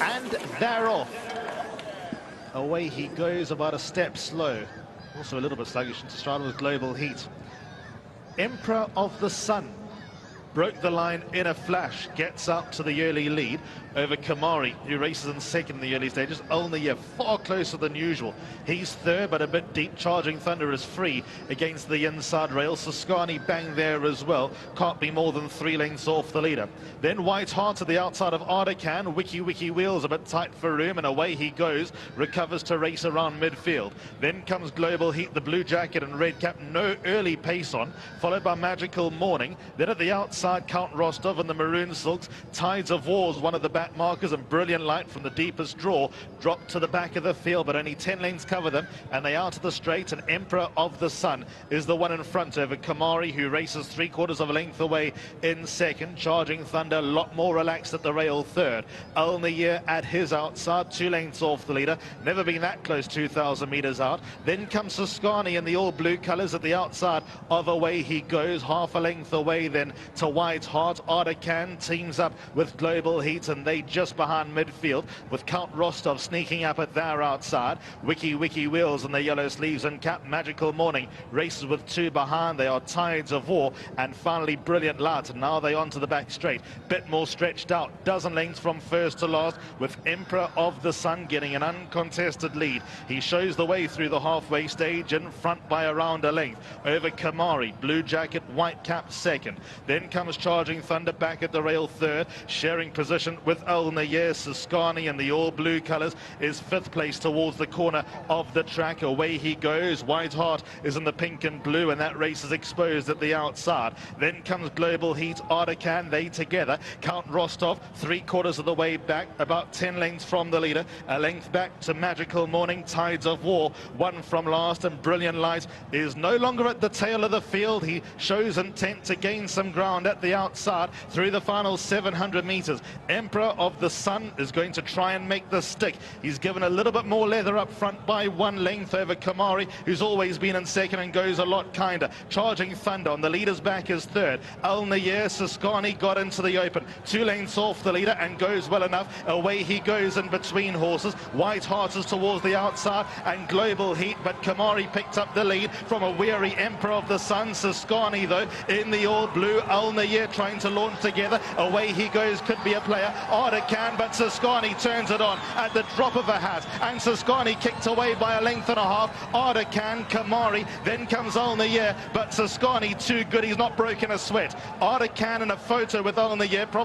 And they're off. Away he goes, about a step slow. Also a little bit sluggish into stride with Global Heat. Emperor of the Sun broke the line in a flash, gets out to the early lead over Kamari, who races in second in the early stages. Only far closer than usual. He's third, but a bit deep. Charging Thunder is free against the inside rail. Siskany bang there as well. Can't be more than 3 lengths off the leader. Then White Heart to the outside of Ardacan. Wiki Wheels a bit tight for room, and away he goes. Recovers to race around midfield. Then comes Global Heat, the blue jacket and red cap. No early pace on, followed by Magical Morning. Then at the outside, Count Rostov and the Maroon Silks. Tides of War's one of the back markers, and Brilliant Light from the deepest draw dropped to the back of the field, but only 10 lengths cover them, and they out of the straight. And Emperor of the Sun is the one in front over Kamari, who races 3/4 of a length away in second. Charging Thunder a lot more relaxed at the rail third. Alnair at his outside, 2 lengths off the leader. Never been that close, 2,000 meters out. Then comes Siskany in the all blue colors at the outside of Away He Goes, half a length away then to White Heart. Ardacan teams up with Global Heat, and they just behind midfield, with Count Rostov sneaking up at their outside. Wiki Wheels in the yellow sleeves and cap. Magical Morning races with 2 behind. They are Tides of War, and finally Brilliant Light. And now they onto the back straight, bit more stretched out, dozen lengths from first to last, with Emperor of the Sun getting an uncontested lead. He shows the way through the halfway stage, in front by around a length over Kamari, blue jacket, white cap second. Then comes Charging Thunder back at the rail third, sharing position with Alnair. Siskany in the all blue colors is 5th place towards the corner of the track. Away he goes. White Heart is in the pink and blue, and that race is exposed at the outside. Then comes Global Heat, Ardacan, they together. Count Rostov 3/4 of the way back, about 10 lengths from the leader. A length back to Magical Morning. Tides of War, 1 from last, and Brilliant Light is no longer at the tail of the field. He shows intent to gain some ground at the outside through the final 700 meters. Emperor of the Sun is going to try and make the stick. He's given a little bit more leather up front by 1 length over Kamari, who's always been in second and goes a lot kinder. Charging Thunder on the leader's back is third. Alnair, Siskany got into the open, 2 lengths off the leader and goes well enough. Away he goes in between horses. White Heart is towards the outside and Global Heat, but Kamari picked up the lead from a weary Emperor of the Sun. Siskany though in the all blue. Alnair trying to launch together. Away he goes, could be a player. Ardacan, but Siskany turns it on at the drop of a hat, and Siskany kicked away by a length and a half. Ardacan, Kamari, then comes Alnair, but Siskany too good. He's not broken a sweat. Ardacan in a photo with Alnair, probably